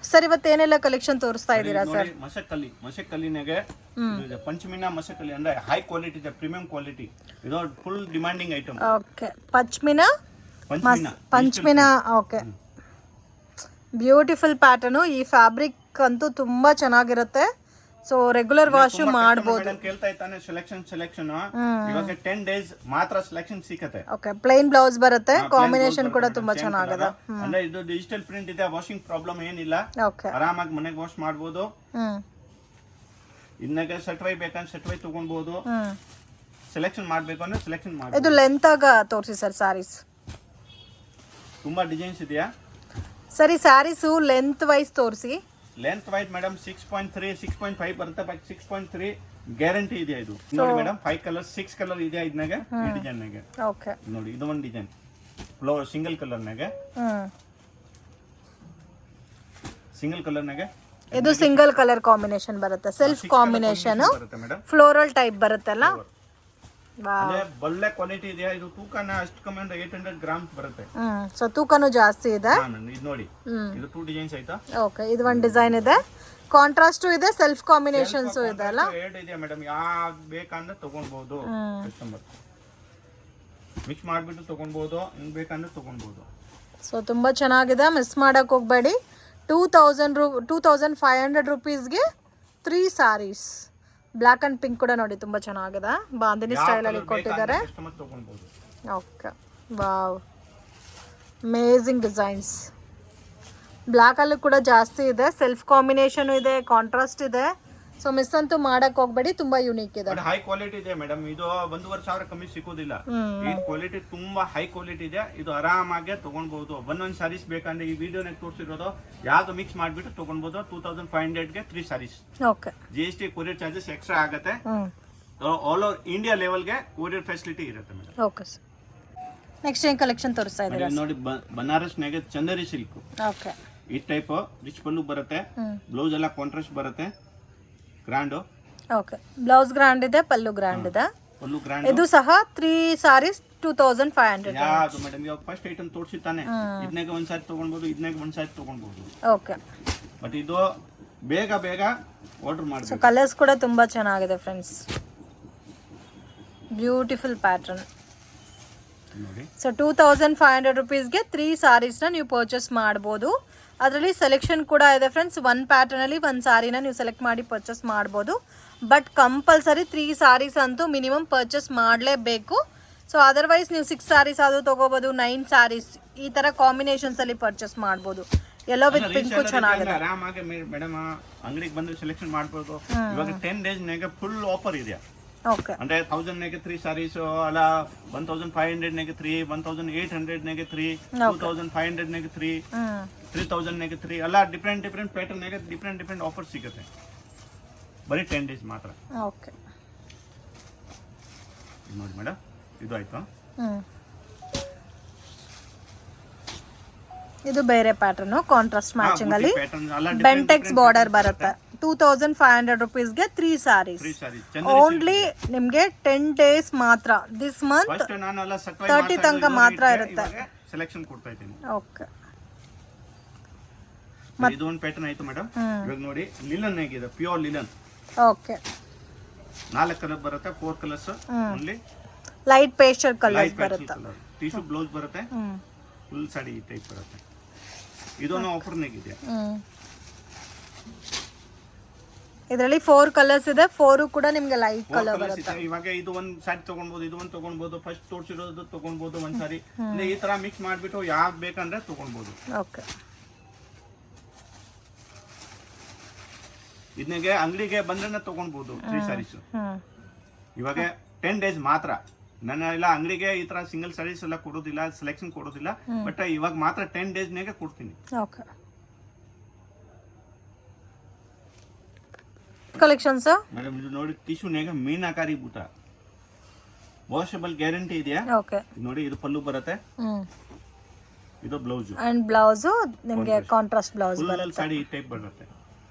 Sir ಇವತ್ತೇನೆಲ್ಲ collection ತೋರಿಸ್ತಾ ಇದ್ದೀರಾ sir? ಮಸಕಲ್ಲಿನಾಗೆ ಪಂಚಮಿನ ಮಸಕಲ್ಲಿ ಅಂದ್ರೆ ಹೈ ಕ್ವಾಲಿಟಿ ಇದೆ, ಪ್ರೀಮಿಯಂ ಕ್ವಾಲಿಟಿ. ಇದು ಫುಲ್ ಡಿಮಾಂಡಿಂಗ್ ಐಟಮ್. ಓಕೆ, ಪಂಚಮಿನ ಓಕೆ. Beautiful pattern. ಈ ಫ್ಯಾಬ್ರಿಕ್ ಅಂತೂ ತುಂಬಾ ಚೆನ್ನಾಗಿರುತ್ತೆ. ಸೊ ರೆಗ್ಯುಲರ್ ವಾಶ್ ಮಾಡಬಹುದು. ಕೇಳ್ತಾ ಇದ್ದಾನೆ ಸೆಲೆಕ್ಷನ್ ಇವಾಗ 10 ಡೇಸ್ ಮಾತ್ರ ಸೆಲೆಕ್ಷನ್ ಸಿಗುತ್ತೆ. ಓಕೆ, ಪ್ಲೇನ್ ಬ್ಲೌಸ್ ಬರುತ್ತೆ. ಕಾಂಬಿನೇಷನ್ ಕೂಡ ತುಂಬಾ ಚೆನ್ನಾಗಿದೆ. ಅಂದ್ರೆ ಇದು ಡಿಜಿಟಲ್ ಪ್ರಿಂಟ್ ಇದೆ, ವಾಷಿಂಗ್ ಪ್ರಾಬ್ಲಮ್ ಏನಿಲ್ಲ. ಓಕೆ, ಆರಾಮಾಗಿ ಮನೆಗೆ ವಾಶ್ ಮಾಡಬಹುದು. ಇನ್ನಗೆ ಸೆಟ್ವೈ ಬೇಕಂದ್ರೆ ಸೆಟ್ವೈ ತಗೊಳ್ಬಹುದು. ಸೆಲೆಕ್ಷನ್ ಮಾಡಬೇಕು ಅಂದ್ರೆ ಸೆಲೆಕ್ಷನ್ ಮಾಡಬಹುದು. ಇದು ಲೆಂತ್ ಆಗ ತೋರಿಸಿ ಸರ್ ಸಾರೀಸ್. ತುಂಬಾ ಡಿಸೈನ್ಸ್ ಇದೆಯಾ ಸರಿ? ಸ್ಯಾರೀಸ್ ಲೆಂತ್ ವೈಸ್ ತೋರಿಸಿ. ಲೆಂತ್ ವೈಸ್ ಮೇಡಮ್ 6.3 6.5 ಬರುತ್ತೆ. 6.3 ಗ್ಯಾರಂಟಿ ಇದೆ. ಇದು ನೋಡಿ ಮೇಡಮ್ 5 ಕಲರ್ 6 ಕಲರ್ ಇದೆ ಇದನ್ನಾಗೆ. ಈ ಡಿಸೈನ್ ನಾಗೆ ಓಕೆ ನೋಡಿ, ಇದು ಒಂದು ಡಿಸೈನ್ ಫ್ಲವರ್ ಸಿಂಗಲ್ ಕಲರ್ ನಾಗೆ. ಸಿಂಗಲ್ ಕಲರ್ ನಾಗೆ ಇದು ಸಿಂಗಲ್ ಕಲರ್ ಕಾಂಬಿನೇಷನ್ ಬರುತ್ತೆ. ಸೆಲ್ಫ್ ಕಾಂಬಿನೇಷನ್ ಫ್ಲೋರಲ್ ಟೈಪ್ ಬರುತ್ತಲ್ಲ. ಅಂದ್ರೆ ಒಳ್ಳೆ ಕ್ವಾಲಿಟಿ ಇದೆ. ಇದು ತೂಕನ ಅಷ್ಟು ಕಮ್ಮಿ ಅಂದ್ರೆ 800 ಗ್ರಾಮ್ಸ್ ಬರುತ್ತೆ. ಸೊ ತೂಕನು ಜಾಸ್ತಿ ಇದೆ. ಇದು ನೋಡಿ, ಇದು 2 ಡಿಸೈನ್ಸ್ ಆಯ್ತಾ? ಓಕೆ, ಇದು ಒಂದು ಡಿಸೈನ್ ಇದೆ, ಕಾಂಟ್ರಾಸ್ಟ್ ಇದೆ, ಸೆಲ್ಫ್ ಕಾಂಬಿನೇಷನ್ಸ್ ಇದೆ ಅಲ್ಲ. ಎರಡು ಇದೆ ಮೇಡಮ್, ಯಾವ್ದು ಬೇಕಂದ್ರೆ ತಗೊಳ್ಬಹುದು. ಕಸ್ಟಮರ್ ಮಿಕ್ಸ್ ಮಾಡಿಬಿಟ್ಟು ತಗೊಳ್ಬಹುದು, ಇನ್ ಬೇಕಂದ್ರೆ ತಗೊಳ್ಬಹುದು. ಸೊ ತುಂಬಾ ಚೆನ್ನಾಗಿದೆ, ಮಿಸ್ ಮಾಡಕ್ ಹೋಗ್ಬೇಡಿ. 2500 ರುಪೀಸ್ಗೆ 3 ಸಾರೀಸ್. ಬ್ಲ್ಯಾಕ್ ಅಂಡ್ ಪಿಂಕ್ ಕೂಡ ನೋಡಿ ತುಂಬಾ ಚೆನ್ನಾಗಿದೆ. ಬಾಂದಿನಿ ಸ್ಟೈಲ್ ಅಲ್ಲಿ ಕೊಟ್ಟಿದ್ದಾರೆ. Okay, wow, amazing designs. Black ಅಲ್ಲೂ ಕೂಡ ಜಾಸ್ತಿ ಇದೆ, ಸೆಲ್ಫ್ ಕಾಂಬಿನೇಷನ್ ಇದೆ, ಕಾಂಟ್ರಾಸ್ಟ್ ಇದೆ. ಸೊ ಮಿಸ್ ಅಂತೂ ಮಾಡಕ್ ಹೋಗ್ಬೇಡಿ, ತುಂಬಾ ಯೂನಿಕ್ ಇದೆ. ಹೈ ಕ್ವಾಲಿಟಿ ಇದೆ ಮೇಡಮ್. ಇದು 1,500 ಕಮ್ಮಿ ಸಿಗೋದಿಲ್ಲ. ಈ ಕ್ವಾಲಿಟಿ ತುಂಬಾ ಹೈ ಕ್ವಾಲಿಟಿ ಇದೆ. ಇದು ಆರಾಮಾಗಿ ತಗೊಳ್ಬಹುದು. ಒಂದೊಂದು ಸಾರೀಸ್ ಬೇಕಂದ್ರೆ ಈ ವಿಡಿಯೋನಾಗ ತೋರಿಸಿರೋದು ಯಾವ್ದು ಮಿಕ್ಸ್ ಮಾಡಿಬಿಟ್ಟು ತಗೊಳ್ಬಹುದು. 2500ಗೆ 3 sarees. Okay, GST courier charges extra ಆಗುತ್ತೆ. ಆಲ್ ಓವರ್ ಇಂಡಿಯಾ ಲೆವೆಲ್ಗೆ ಕೊರಿಯರ್ ಫೆಸಿಲಿಟಿ ಇರುತ್ತೆ ಮೇಡಮ್. ಓಕೆ ಸರ್, ನೆಕ್ಸ್ಟ್ ಏನ್ ಕಲೆಕ್ಷನ್ ತೋರಿಸ್ತಾ ಇದ್ದೀರಾ? ನೋಡಿ, ಬನಾರಸ್ನಾಗೆ ಚಂದೇರಿ ಸಿಲ್ಕ್. ಓಕೆ, ಈ ಟೈಪ್ ರಿಚ್ ಪಲ್ಲು ಬರುತ್ತೆ. ಬ್ಲೌಸ್ ಎಲ್ಲ ಕಾಂಟ್ರಾಸ್ಟ್ ಬರುತ್ತೆ. ಗ್ರ್ಯಾಂಡ್. ಓಕೆ, ಬ್ಲೌಸ್ ಗ್ರ್ಯಾಂಡ್ ಇದೆ, ಪಲ್ಲು ಗ್ರ್ಯಾಂಡ್ ಇದೆ. ಪಲ್ಲು ಗ್ರ್ಯಾಂಡ್. ಇದು ಸಹ 3 ಸಾರೀಸ್ 2500. ಯಾವುದು ಮೇಡಮ್? ಇವಾಗ ಫಸ್ಟ್ ಐಟಮ್ ತೋರಿಸಿತಾನೆ. ಇದನ್ನಾಗ ಒಂದ್ ಸಾರಿ ತಗೊಳ್ಬಹುದು, ಇದನ್ನಾಗ ಒಂದ್ ಸಾರಿ ತಗೊಳ್ಬಹುದು. ಓಕೆ, ಬಟ್ ಇದು ಬೇಗ ಆರ್ಡರ್ ಮಾಡಬೇಕು. ಸೊ ಕಲರ್ಸ್ ಕೂಡ ತುಂಬಾ ಚೆನ್ನಾಗಿದೆ ಫ್ರೆಂಡ್ಸ್. Beautiful pattern. ನೋಡಿ, ಸೊ 2500 ರುಪೀಸ್ಗೆ 3 ಸಾರೀಸ್ನ ನೀವು ಪರ್ಚೇಸ್ ಮಾಡ್ಬೋದು. ಅದರಲ್ಲಿ ಸೆಲೆಕ್ಷನ್ ಕೂಡ ಇದೆ ಫ್ರೆಂಡ್ಸ್. ಒಂದು ಪ್ಯಾಟರ್ನಲ್ಲಿ ಒಂದು ಸಾರಿನ ನೀವು ಸೆಲೆಕ್ಟ್ ಮಾಡಿ ಪರ್ಚೇಸ್ ಮಾಡ್ಬೋದು. ಬಟ್ ಕಂಪಲ್ಸರಿ 3 ಸಾರೀಸ್ ಅಂತೂ ಮಿನಿಮಮ್ ಪರ್ಚೇಸ್ ಮಾಡಲೇಬೇಕು. ಸೊ ಅದರ್ವೈಸ್ ನೀವು 6 ಸಾರೀಸ್ ಆದರೂ ತೊಗೋಬೋದು, 9 ಸಾರೀಸ್ ಈ ಥರ ಕಾಂಬಿನೇಷನ್ಸಲ್ಲಿ ಪರ್ಚೇಸ್ ಮಾಡ್ಬೋದು. ಎಲ್ಲೋ ವಿತ್ ಪಿಂಕು ಚೆನ್ನಾಗಿದೆ. ಆರಾಮಾಗಿ ಮೇಡಮ್ ಅಂಗಡಿಗೆ ಬಂದು ಸೆಲೆಕ್ಷನ್ ಮಾಡ್ಬೋದು. ಇವಾಗ 10 ಡೇಸ್ ನಾಗ ಫುಲ್ ಆಫರ್ ಇದೆ. ಓಕೆ, ಅಂದ್ರೆ 1000 3 ಸಾರೀಸ್ ಅಲ್ಲ, 1500 3, 1800 3, 2500 3, 3000 3 ಅಲ್ಲ. ಡಿಫ್ರೆಂಟ್ ಪ್ಯಾಟರ್ನ್ ಡಿಫ್ರೆಂಟ್ ಆಫರ್ ಸಿಗುತ್ತೆ. ಬರೀ 10 ಡೇಸ್ ಮಾತ್ರ. ಓಕೆ, ನೋಡಿ ಮೇಡಮ್, ಇದು ಆಯ್ತು. ಇದು ಬೇರೆ ಪ್ಯಾಟರ್ನ್, ಕಾಂಟ್ರಾಸ್ಟ್ ಮ್ಯಾಚಿಂಗ್ ಅಲ್ಲಿ ಬೆಂಟೆಕ್ಸ್ ಬಾರ್ಡರ್ ಬರುತ್ತೆ. 2500 ರುಪೀಸ್ಗೆ 3 ಸಾರೀಸ್. ಓನ್ಲಿ ನಿಮ್ಗೆ 10 ಡೇಸ್ ಮಾತ್ರ. ದಿಸ್ ಮಂತ್ 30 ತನಕ ಮಾತ್ರ ಇರುತ್ತೆ. ಸೆಲೆಕ್ಷನ್ ಕೊಡ್ತಾ ಇದ್ದೀನಿ. ಓಕೆ, ಇದು ಒಂದು ಪ್ಯಾಟರ್ನ್ ಆಯ್ತು ಮೇಡಮ್. ಇವಾಗ ನೋಡಿ, ಲಿಲನ್ ಹೇಗಿದೆ, ಪ್ಯೂರ್ ಲಿಲನ್. ಓಕೆ, 4 ಕಲರ್ ಬರುತ್ತೆ, 4 colours only. Light pastel colours ಬರುತ್ತೆ. ಟಿಶ್ಯೂ ಬ್ಲೌಸ್ ಬರುತ್ತೆ, ಫುಲ್ ಸಾಡಿ ಈ ಟೈಪ್ ಬರುತ್ತೆ. ಇದೊಂದು ಆಫರ್ ಇದೆ. ಇದರಲ್ಲಿ 4 ಕಲರ್ಸ್ ಇದೆ. 4 ಕೂಡ ನಿಮಗೆ ಲೈಟ್ ಕಲರ್ ಬರುತ್ತೆ. ಇವಾಗ ಇದು ಒಂದು ಸಾರಿ ತಗೊಳ್ಬಹುದು, ಇದು ಒಂದು ತಗೊಳ್ಬಹುದು. ಫಸ್ಟ್ ತೋರಿಸಿರೋದು ತಗೊಳ್ಬಹುದು ಒಂದ್ ಸಾರಿ. ಈ ತರ ಮಿಕ್ಸ್ ಮಾಡ್ಬಿಟ್ಟು ಯಾವ್ದು ಬೇಕಂದ್ರೆ ತಗೊಳ್ಬಹುದು. ಓಕೆ, ಇದನ್ನಿಗೆ ಅಂಗಡಿಗೆ ಬಂದ್ರೆ ತಗೊಳ್ಬಹುದು 3 ಸಾರೀಸ್. ಇವಾಗ 10 ಡೇಸ್ ಮಾತ್ರ. ನನ್ನ ಎಲ್ಲ ಅಂಗಡಿಗೆ ಈ ತರ ಸಿಂಗಲ್ ಸಾರೀಸ್ ಎಲ್ಲ ಕೊಡೋದಿಲ್ಲ, ಸೆಲೆಕ್ಷನ್ ಕೊಡೋದಿಲ್ಲ. ಬಟ್ ಇವಾಗ ಮಾತ್ರ 10 ಡೇಸ್ ನಾಗೆ ಕೊಡ್ತೀನಿ. ಓಕೆ, ಕಲೆಕ್ಷನ್ಸ್ ಮೇಡಮ್ ಇದು ನೋಡಿ, ಟಿಶ್ಯೂ ನಾಗ ಮೀನಾಕಾರಿ ಬೂಟ, ವಾಷಬಲ್ ಗ್ಯಾರಂಟಿ ಇದೆಯಾ? ಓಕೆ, ನೋಡಿ, ಇದು ಪಲ್ಲು ಬರುತ್ತೆ. ಇದು ಬ್ಲೌಸ್ ಅಂಡ್ ಬ್ಲೌಸ್ ನಿಮಗೆ ಕಾಂಟ್ರಾಸ್ಟ್ ಬ್ಲೌಸ್ ಬರುತ್ತೆ. ಸಾಡಿ ಈ ಟೈಪ್ ಬರುತ್ತೆ.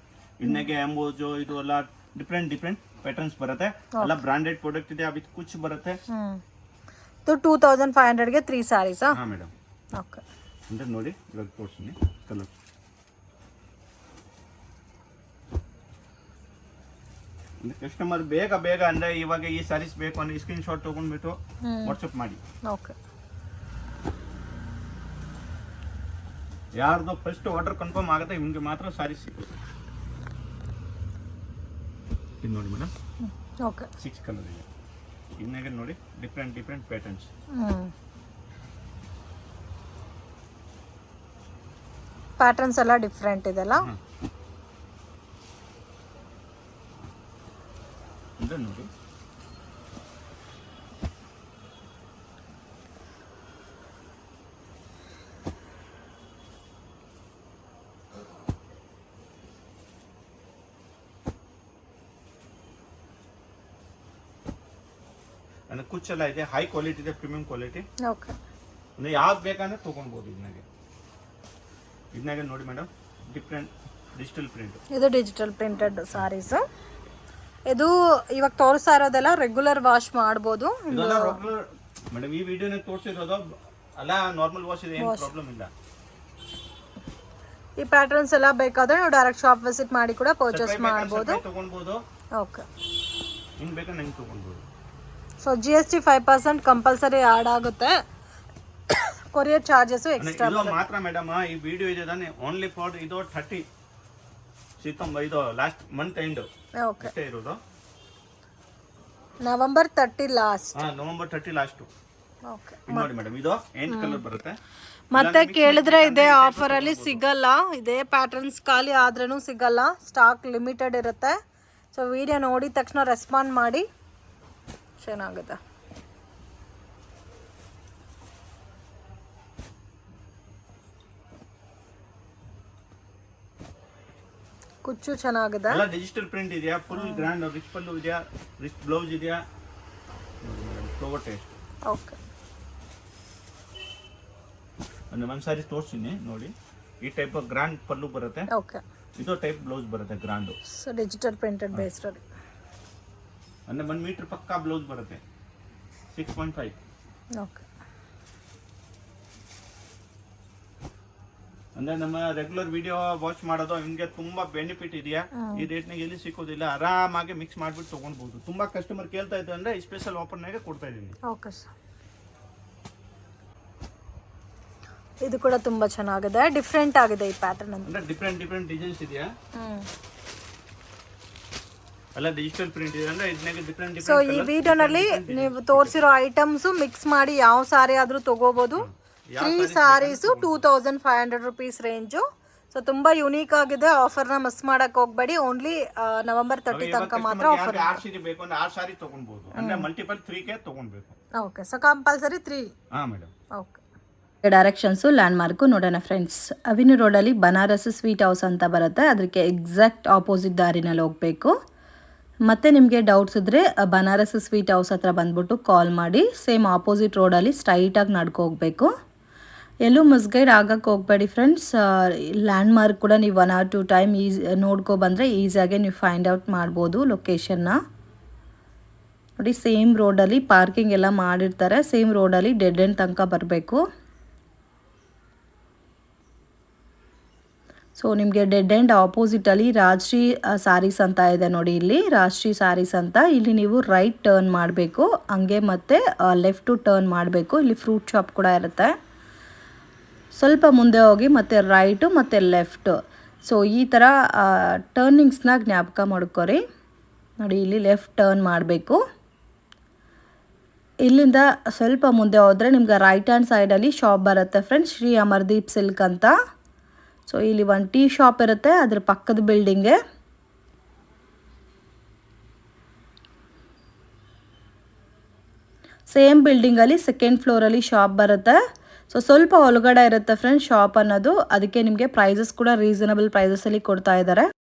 ಇನ್ನಗೆ ಎಂಬೋಜು ಇದು ಎಲ್ಲ ಡಿಫ್ರೆಂಟ್ ಪ್ಯಾಟರ್ನ್ಸ್ ಬರುತ್ತೆ. ಎಲ್ಲ ಬ್ರಾಂಡೆಡ್ ಪ್ರಾಡಕ್ಟ್ ಇದೆ. ವಿತ್ ಕುಚ್ ಬರುತ್ತೆ. 2500ಗೆ 3 ಸಾರೀಸ್. ಹಾ ಮೇಡಮ್. ಓಕೆ, ಅಂದ್ರೆ ನೋಡಿ, ಇವಾಗ ತೋರಿಸ್ತೀನಿ ಕಲರ್. ಕಸ್ಟಮರ್ ಬೇಗ ಅಂದರೆ ಇವಾಗ ಈ ಸ್ಯಾರೀಸ್ ಬೇಕು ಅಂದರೆ ಸ್ಕ್ರೀನ್ ಶಾಟ್ ತೊಗೊಂಡ್ಬಿಟ್ಟು ವಾಟ್ಸಪ್ ಮಾಡಿ. ಓಕೆ, ಯಾರ್ದು ಫಸ್ಟ್ ಆರ್ಡರ್ ಕನ್ಫರ್ಮ್ ಆಗುತ್ತೆ ನಿಮಗೆ ಮಾತ್ರ ಸ್ಯಾರೀಸ್ ಸಿಗುತ್ತೆ. ಇದು ನೋಡಿ ಮೇಡಮ್, ಓಕೆ 6 ಕಲರ್ ಇದೆ. ಇನ್ನಾಗ ನೋಡಿ ಡಿಫ್ರೆಂಟ್ ಪ್ಯಾಟರ್ನ್ಸ್. ಪ್ಯಾಟರ್ನ್ಸ್ ಎಲ್ಲ ಡಿಫ್ರೆಂಟ್ ಇದೆಲ್ಲ. ಇದು ನೋಡಿ ಅಂದರೆ ಕುಚ್ಚೆಲ್ಲ ಇದೆ, ಹೈ ಕ್ವಾಲಿಟಿ ಇದೆ, ಪ್ರೀಮಿಯಂ ಕ್ವಾಲಿಟಿ. ಓಕೆ, ಅಂದರೆ ಯಾವ್ದು ಬೇಕಂದ್ರೆ ತೊಗೊಳ್ಬೋದು. ಇದನ್ನಾಗೆ ನೋಡಿ ಮೇಡಮ್, ಡಿಫ್ರೆಂಟ್ ಡಿಜಿಟಲ್ ಪ್ರಿಂಟ್. ಇದು ಡಿಜಿಟಲ್ ಪ್ರಿಂಟೆಡ್ ಸಾರೀಸ್. ಇದು ಇವಾಗ ತೋರಿಸ್ತಾ ಇರೋದೆಲ್ಲ ರೆಗ್ಯುಲರ್ ವಾಶ್ ಮಾಡ್ಬೋದು ಮೇಡಮ್. ಈ ವಿಡಿಯೋನ ತೋರಿಸಿರೋದು ಅಲ್ಲ, ನಾರ್ಮಲ್ ವಾಶ್ ಇದೆ, ಏನು ಪ್ರಾಬ್ಲಮ್ ಇಲ್ಲ. ಈ ಪ್ಯಾಟರ್ನ್ಸ್ ಎಲ್ಲ ಬೇಕಾದ್ರೆ ನೀವು ಡೈರೆಕ್ಟ್ ಶಾಪ್ ವಿಸಿಟ್ ಮಾಡಿ ಕೂಡ ಪರ್ಚೇಸ್ ಮಾಡ್ಬೋದು. ತಗೊಳ್ಬೋದು. ಓಕೆ, ಹಿಂಗೆ ಬೇಕಾದ್ರೆ ನಂಗೆ ತಗೊಳ್ಬೋದು. ಸೊ GST 5% ಕಂಪಲ್ಸರಿ ಆ್ಯಡ್ ಆಗುತ್ತೆ. ಕೊರಿಯರ್ ಚಾರ್ಜಸ್ ಎಕ್ಸ್ಟ್ರಾ ಇದು ಮಾತ್ರ ಮೇಡಮ್. ಈ ವಿಡಿಯೋ ಇದೆ ತಾನೆ ಓನ್ಲಿ ಫಾರ್ ಇದು 30 ಸೆಪ್ಟೆಂಬರ್, ಇದು ಲಾಸ್ಟ್ ಮಂತ್ ಎಂಡ್. ಓಕೆ, ಅಷ್ಟೇ ಇರೋದು. November 30 last. November 30 last. Okay, ನೋಡಿ ಮೇಡಮ್, ಇದು 8 ಕಲರ್ ಬರುತ್ತೆ. ಮತ್ತೆ ಕೇಳಿದ್ರೆ ಇದೇ ಆಫರ್ ಅಲ್ಲಿ ಸಿಗಲ್ಲ. ಇದೇ ಪ್ಯಾಟರ್ನ್ಸ್ ಖಾಲಿ ಆದ್ರೂ ಸಿಗಲ್ಲ, ಸ್ಟಾಕ್ ಲಿಮಿಟೆಡ್ ಇರುತ್ತೆ. ಸೊ ವಿಡಿಯೋ ನೋಡಿದ ತಕ್ಷಣ ರೆಸ್ಪಾಂಡ್ ಮಾಡಿ, ಚೆನ್ನಾಗುತ್ತೆ. ಕುಚ್ಚು ಚೆನ್ನಾಗಿದೆ. ಎಲ್ಲ ಡಿಜಿಟಲ್ ಪ್ರಿಂಟ್ ಇದೆಯಾ, ಫುಲ್ ಗ್ರ್ಯಾಂಡ್ ರಿಚ್ ಪಲ್ಲು ಇದೆಯಾ, ರಿಚ್ ಬ್ಲೌಸ್ ಇದೆಯಾ. Flower taste. ಓಕೆ, ಒಂದು ಸಾರಿ ತೋರಿಸ್ತೀನಿ ನೋಡಿ. ಈ ಟೈಪ್ ಗ್ರ್ಯಾಂಡ್ ಪಲ್ಲು ಬರುತ್ತೆ. ಓಕೆ, ಇದು ಟೈಪ್ ಬ್ಲೌಸ್ ಬರುತ್ತೆ grand. So digital printed based ಅಲ್ಲಿ ಅಂದರೆ 1 ಮೀಟರ್ ಪಕ್ಕಾ ಬ್ಲೌಸ್ ಬರುತ್ತೆ. 6.5. ಓಕೆ, ಅಂದ್ರೆ ನಮ್ಮ ರೆಗ್ಯುಲರ್ ವಿಡಿಯೋ ವಾಚ್ ಮಾಡೋದು ನಿಮಗೆ ತುಂಬಾ ಬೆನಿಫಿಟ್ ಇದೆಯಾ. ಈ ರೇಟ್ನಾಗ ಎಲ್ಲಿ ಸಿಕ್ಕೋದಿಲ್ಲ, ಆರಾಮಾಗಿ ಮಿಕ್ಸ್ ಮಾಡ್ಬಿಟ್ಟು ತೊಗೊಳ್ಬಹುದು. ತುಂಬಾ ಕಸ್ಟಮರ್ ಕೇಳ್ತಾ ಇದ್ದಾರೆ ಅಂದ್ರೆ ಸ್ಪೆಷಲ್ ಆಫರ್ನಾಗೆ ಕೊಡ್ತಾ ಇದ್ದೀನಿ. ಓಕೆ ಸರ್, ಇದು ಕೂಡ ತುಂಬಾ ಚೆನ್ನಾಗಿದೆ, ಡಿಫ್ರೆಂಟ್ ಆಗಿದೆ ಈ ಪ್ಯಾಟರ್ನ್ ಅಂತ. ಅಂದ್ರೆ ಡಿಫ್ರೆಂಟ್ ಡಿಸೈನ್ಸ್ ಇದೆಯಾ, ಎಲ್ಲ ಡಿಜಿಟಲ್ ಪ್ರಿಂಟ್ ಇದೆ. ಅಂದ್ರೆ ಇದನ್ನಾಗೆ ಡಿಫ್ರೆಂಟ್. ಸೊ ಈ ವಿಡಿಯೋನಲ್ಲಿ ನೀವು ತೋರಿಸಿರೋ ಐಟಮ್ಸ್ ಮಿಕ್ಸ್ ಮಾಡಿ ಯಾವ ಸಾರಿ ಆದ್ರೂ ತಗೋಬಹುದು. 3 ಸಾರೀಸು 2500 rupees ರೇಂಜು. ಸೊ ತುಂಬಾ ಯುನೀಕ್ ಆಗಿದೆ. ಆಫರ್ನ ಮಿಸ್ ಮಾಡಕ್ ಹೋಗ್ಬೇಡಿ. ಓನ್ಲಿ ನವೆಂಬರ್ 30 ತನಕ ಮಾತ್ರ ಆಫರ್. 6 ಸೀರೆ ಬೇಕು ಅಂದ್ರೆ 6 ಸಾರಿ ತಗೊಳ್ಬಹುದು. ಅಂದ್ರೆ ಮಲ್ಟಿಪಲ್ 3K ತಗೊಳ್ಬೇಕು. Okay, so compulsory 3. ಹಾ ಮೇಡಮ್. ಓಕೆ, ಡೈರೆಕ್ಷನ್ಸು ಲ್ಯಾಂಡ್ಮಾರ್ಕು ನೋಡೋಣ ಫ್ರೆಂಡ್ಸ್. ಅವಿನಿ ರೋಡಲ್ಲಿ ಬನಾರಸ್ ಸ್ವೀಟ್ ಹೌಸ್ ಅಂತ ಬರುತ್ತೆ, ಅದಕ್ಕೆ ಎಕ್ಸಾಕ್ಟ್ ಆಪೋಸಿಟ್ ದಾರಿನಲ್ಲಿ ಹೋಗಬೇಕು. ಮತ್ತು ನಿಮಗೆ ಡೌಟ್ಸ್ ಇದ್ದರೆ ಬನಾರಸ್ ಸ್ವೀಟ್ ಹೌಸ್ ಹತ್ರ ಬಂದ್ಬಿಟ್ಟು ಕಾಲ್ ಮಾಡಿ. ಸೇಮ್ ಆಪೋಸಿಟ್ ರೋಡಲ್ಲಿ ಸ್ಟ್ರೈಟಾಗಿ ನಡ್ಕೊ ಹೋಗಬೇಕು. ಎಲ್ಲೂ ಮಿಸ್ಗೈಡ್ ಆಗಕ್ಕೆ ಹೋಗಬೇಡಿ ಫ್ರೆಂಡ್ಸ್. ಲ್ಯಾಂಡ್ಮಾರ್ಕ್ ಕೂಡ ನೀವು 1 or 2 ಟೈಮ್ ನೋಡ್ಕೊ ಬಂದರೆ ಈಸಿಯಾಗಿ ನೀವು ಫೈಂಡ್ ಔಟ್ ಮಾಡ್ಬೋದು ಲೊಕೇಶನ್ನ. ನೋಡಿ, ಸೇಮ್ ರೋಡಲ್ಲಿ ಪಾರ್ಕಿಂಗ್ ಎಲ್ಲ ಮಾಡಿರ್ತಾರೆ. ಸೇಮ್ ರೋಡಲ್ಲಿ ಡೆಡ್ ಎಂಡ್ ತನಕ ಬರಬೇಕು. ಸೊ ನಿಮಗೆ ಡೆಡ್ ಎಂಡ್ ಆಪೋಸಿಟಲ್ಲಿ ರಾಜ್ಶ್ರೀ ಸಾರೀಸ್ ಅಂತ ಇದೆ ನೋಡಿ. ಇಲ್ಲಿ ರಾಜ್ಶ್ರೀ ಸಾರೀಸ್ ಅಂತ, ಇಲ್ಲಿ ನೀವು ರೈಟ್ ಟರ್ನ್ ಮಾಡಬೇಕು. ಹಂಗೆ ಮತ್ತು ಲೆಫ್ಟು ಟರ್ನ್ ಮಾಡಬೇಕು. ಇಲ್ಲಿ ಫ್ರೂಟ್ ಶಾಪ್ ಕೂಡ ಇರುತ್ತೆ. ಸ್ವಲ್ಪ ಮುಂದೆ ಹೋಗಿ ಮತ್ತೆ ರೈಟು ಮತ್ತು ಲೆಫ್ಟು. ಸೊ ಈ ಥರ ಟರ್ನಿಂಗ್ಸ್ನ ಜ್ಞಾಪಕ ಮಾಡ್ಕೊರಿ. ನೋಡಿ, ಇಲ್ಲಿ ಲೆಫ್ಟ್ ಟರ್ನ್ ಮಾಡಬೇಕು. ಇಲ್ಲಿಂದ ಸ್ವಲ್ಪ ಮುಂದೆ ಹೋದರೆ ನಿಮ್ಗೆ ರೈಟ್ ಹ್ಯಾಂಡ್ ಸೈಡಲ್ಲಿ ಶಾಪ್ ಬರುತ್ತೆ ಫ್ರೆಂಡ್ಸ್, ಶ್ರೀ ಅಮರ್ದೀಪ್ ಸಿಲ್ಕ್ ಅಂತ. ಸೊ ಇಲ್ಲಿ ಒಂದು ಟೀ ಶಾಪ್ ಇರುತ್ತೆ, ಅದ್ರ ಪಕ್ಕದ ಬಿಲ್ಡಿಂಗೆ. ಸೇಮ್ ಬಿಲ್ಡಿಂಗಲ್ಲಿ 2nd ಫ್ಲೋರಲ್ಲಿ ಶಾಪ್ ಬರುತ್ತೆ. ಸೊ ಸ್ವಲ್ಪ ಒಳಗಡೆ ಇರುತ್ತೆ ಫ್ರೆಂಡ್ಸ್ ಶಾಪ್ ಅನ್ನೋದು. ಅದಕ್ಕೆ ನಿಮಗೆ ಪ್ರೈಸಸ್ ಕೂಡ ರೀಸನಬಲ್ ಪ್ರೈಸಸಲ್ಲಿ ಕೊಡ್ತಾ ಇದ್ದಾರೆ.